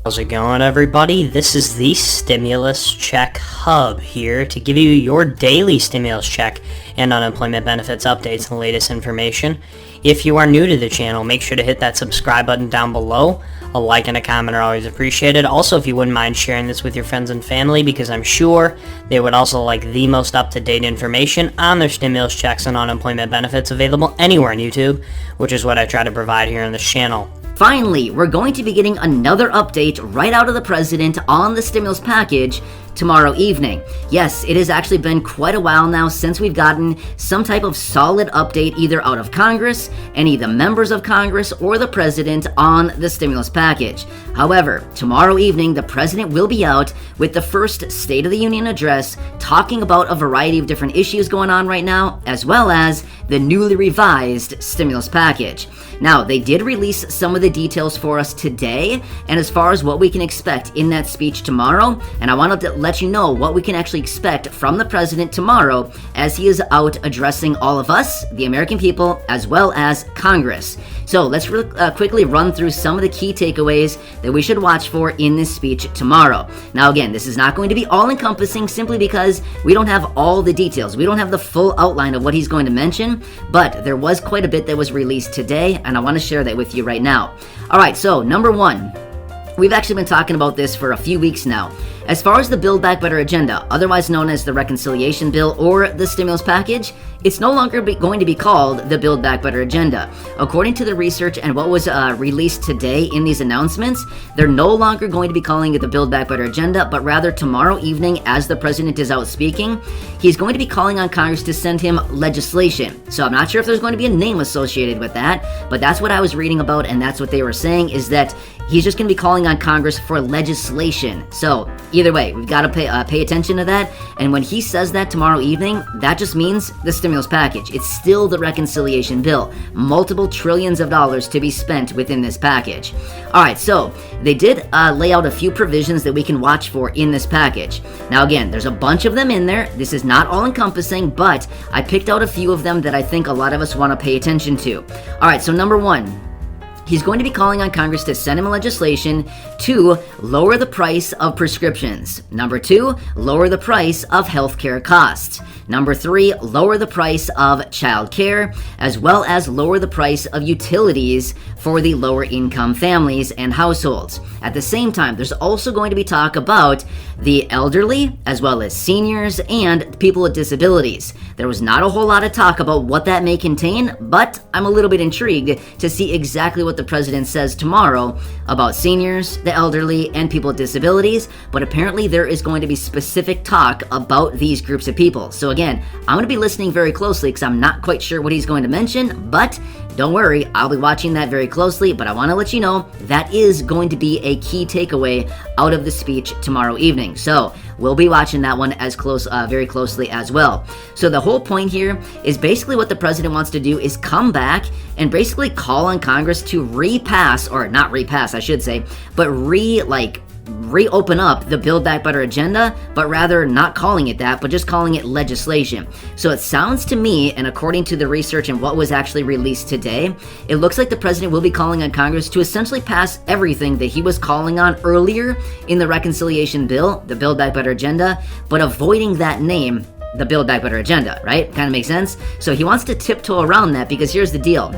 How's it going, everybody? This is the Stimulus Check Hub here to give you your daily stimulus check and unemployment benefits updates and the latest information. If you are new to the channel, make sure to hit that subscribe button down below. A like and a comment are always appreciated. Also, if you wouldn't mind sharing this with your friends and family, because I'm sure they would also like the most up-to-date information on their stimulus checks and unemployment benefits available anywhere on YouTube, which is what I try to provide here on this channel. Finally, we're going to be getting another update right out of the president on the stimulus package tomorrow evening. Yes, it has actually been quite a while now since we've gotten some type of solid update either out of Congress, any of the members of Congress, or the president on the stimulus package. However, tomorrow evening, the president will be out with the first State of the Union address talking about a variety of different issues going on right now, as well as the newly revised stimulus package. Now, they did release some of the details for us today, and as far as what we can expect in that speech tomorrow, and I wanted to let you know what we can actually expect from the president tomorrow as he is out addressing all of us, the American people, as well as Congress. So let's quickly run through some of the key takeaways that we should watch for in this speech tomorrow. Now again, this is not going to be all-encompassing simply because we don't have all the details. We don't have the full outline of what he's going to mention, but there was quite a bit that was released today, and I want to share that with you right now. Alright, so number one, we've actually been talking about this for a few weeks now. As far as the Build Back Better agenda, otherwise known as the reconciliation bill or the stimulus package, it's no longer going to be called the Build Back Better agenda. According to the research and what was released today in these announcements, they're no longer going to be calling it the Build Back Better agenda, but rather tomorrow evening, as the president is out speaking, he's going to be calling on Congress to send him legislation. So I'm not sure if there's going to be a name associated with that, but that's what I was reading about, and that's what they were saying, is that he's just going to be calling on Congress for legislation. So either way, we've got to pay attention to that. And when he says that tomorrow evening, that just means the stimulus package. It's still the reconciliation bill. Multiple trillions of dollars to be spent within this package. All right, so they did lay out a few provisions that we can watch for in this package. Now again, there's a bunch of them in there. This is not all encompassing, but I picked out a few of them that I think a lot of us want to pay attention to. All right, so number one, he's going to be calling on Congress to send him legislation to lower the price of prescriptions. Number two, lower the price of healthcare costs. Number three, lower the price of child care, as well as lower the price of utilities for the lower income families and households. At the same time, there's also going to be talk about the elderly, as well as seniors and people with disabilities. There was not a whole lot of talk about what that may contain, but I'm a little bit intrigued to see exactly what the president says tomorrow about seniors, the elderly, and people with disabilities, but apparently there is going to be specific talk about these groups of people. So again, I'm going to be listening very closely because I'm not quite sure what he's going to mention, but don't worry, I'll be watching that very closely, but I want to let you know that is going to be a key takeaway out of the speech tomorrow evening. So we'll be watching that one very closely as well. So the whole point here is basically what the president wants to do is come back and basically call on Congress to repass, or not repass, I should say, but reopen up the Build Back Better agenda, but rather not calling it that, but just calling it legislation. So it sounds to me, and according to the research and what was actually released today, it looks like the president will be calling on Congress to essentially pass everything that he was calling on earlier in the reconciliation bill, the Build Back Better agenda, but avoiding that name, the Build Back Better agenda, right? Kind of makes sense? So he wants to tiptoe around that because here's the deal.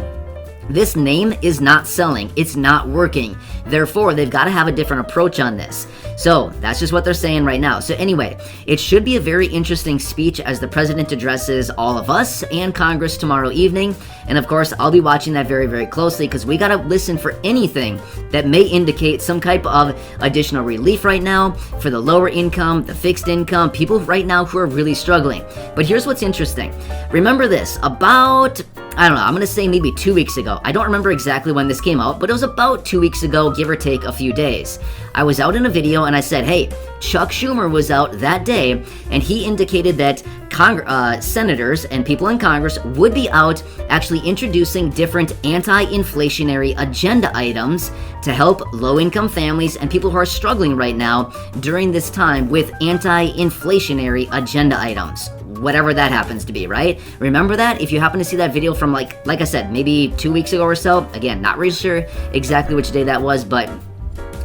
This name is not selling. It's not working. Therefore, they've got to have a different approach on this. So that's just what they're saying right now. So anyway, it should be a very interesting speech as the president addresses all of us and Congress tomorrow evening. And of course, I'll be watching that very, very closely because we got to listen for anything that may indicate some type of additional relief right now for the lower income, the fixed income, people right now who are really struggling. But here's what's interesting. Remember this, about, I don't know, I'm going to say maybe 2 weeks ago. I don't remember exactly when this came out, but it was about 2 weeks ago, give or take a few days. I was out in a video and I said, hey, Chuck Schumer was out that day and he indicated that senators and people in Congress would be out actually introducing different anti-inflationary agenda items to help low-income families and people who are struggling right now during this time with anti-inflationary agenda items. Whatever that happens to be, right? Remember that? If you happen to see that video from like I said, maybe 2 weeks ago or so, again, not really sure exactly which day that was, but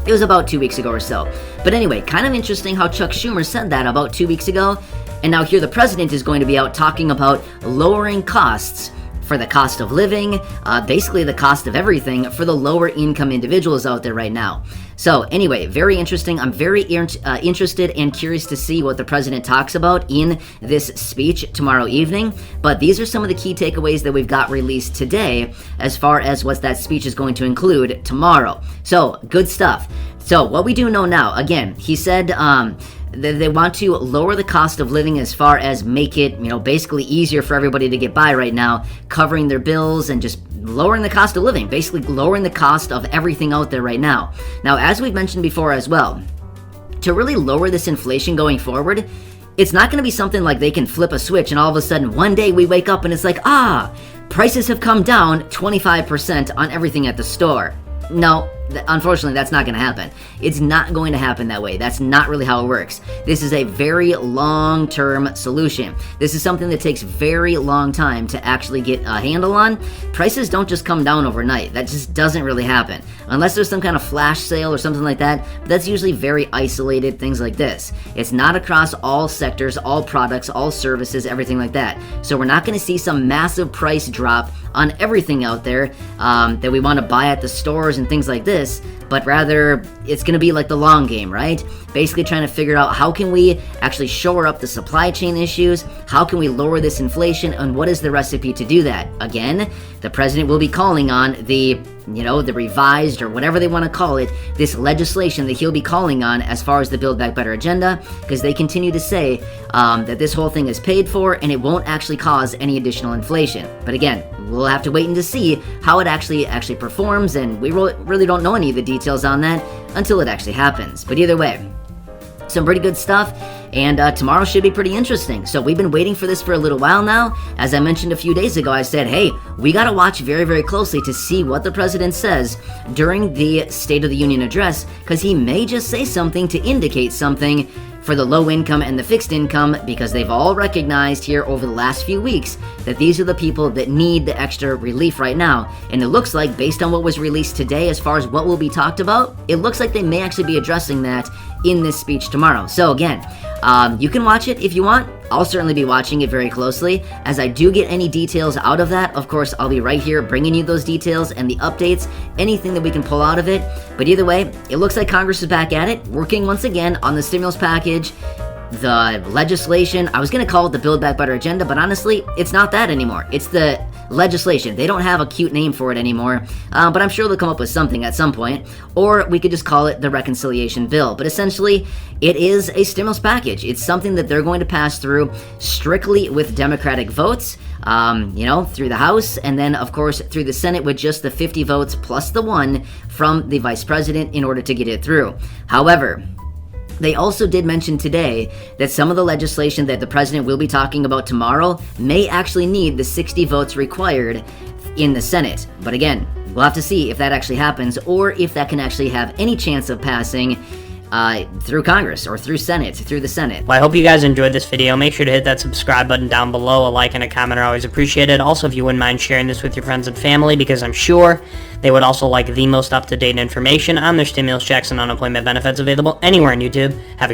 It was about 2 weeks ago or so. But anyway, kind of interesting how Chuck Schumer said that about 2 weeks ago, and now here the president is going to be out talking about lowering costs for the cost of living, basically the cost of everything for the lower income individuals out there right now. So anyway, very interesting. I'm very interested and curious to see what the president talks about in this speech tomorrow evening. But these are some of the key takeaways that we've got released today as far as what that speech is going to include tomorrow. So good stuff. So what we do know now, again, he said they want to lower the cost of living as far as make it, basically easier for everybody to get by right now, covering their bills and just lowering the cost of living, basically lowering the cost of everything out there right now. Now, as we've mentioned before as well, to really lower this inflation going forward, it's not going to be something like they can flip a switch and all of a sudden one day we wake up and it's like, prices have come down 25% on everything at the store. No, unfortunately, that's not going to happen. It's not going to happen that way. That's not really how it works. This is a very long-term solution. This is something that takes very long time to actually get a handle on. Prices don't just come down overnight. That just doesn't really happen. Unless there's some kind of flash sale or something like that, that's usually very isolated, things like this. It's not across all sectors, all products, all services, everything like that. So we're not going to see some massive price drop on everything out there that we want to buy at the stores and things like this, but rather it's going to be like the long game, right? Basically trying to figure out how can we actually shore up the supply chain issues, how can we lower this inflation, and what is the recipe to do that? Again, the president will be calling on the revised or whatever they want to call it, this legislation that he'll be calling on as far as the Build Back Better agenda, because they continue to say that this whole thing is paid for and it won't actually cause any additional inflation. But again, we'll have to wait and to see how it actually performs, and we really don't know any of the details on that until it actually happens. But either way, some pretty good stuff, and tomorrow should be pretty interesting. So we've been waiting for this for a little while now. As I mentioned a few days ago, I said, hey, we got to watch very, very closely to see what the president says during the State of the Union address, because he may just say something to indicate something for the low income and the fixed income, because they've all recognized here over the last few weeks that these are the people that need the extra relief right now. And it looks like, based on what was released today as far as what will be talked about, it looks like they may actually be addressing that in this speech tomorrow. So again, you can watch it if you want. I'll certainly be watching it very closely. As I do get any details out of that, of course, I'll be right here bringing you those details and the updates, anything that we can pull out of it. But either way, it looks like Congress is back at it, working once again on the stimulus package, the legislation. I was going to call it the Build Back Better agenda, but honestly, it's not that anymore. It's the legislation. They don't have a cute name for it anymore, but I'm sure they'll come up with something at some point, or we could just call it the reconciliation bill. But essentially, it is a stimulus package. It's something that they're going to pass through strictly with Democratic votes, through the House, and then, of course, through the Senate with just the 50 votes plus the one from the Vice President in order to get it through. However, they also did mention today that some of the legislation that the president will be talking about tomorrow may actually need the 60 votes required in the Senate. But again, we'll have to see if that actually happens, or if that can actually have any chance of passing through Congress or through the Senate. Well, I hope you guys enjoyed this video. Make sure to hit that subscribe button down below. A like and a comment are always appreciated. Also, if you wouldn't mind sharing this with your friends and family, because I'm sure they would also like the most up-to-date information on their stimulus checks and unemployment benefits available anywhere on YouTube. Have a good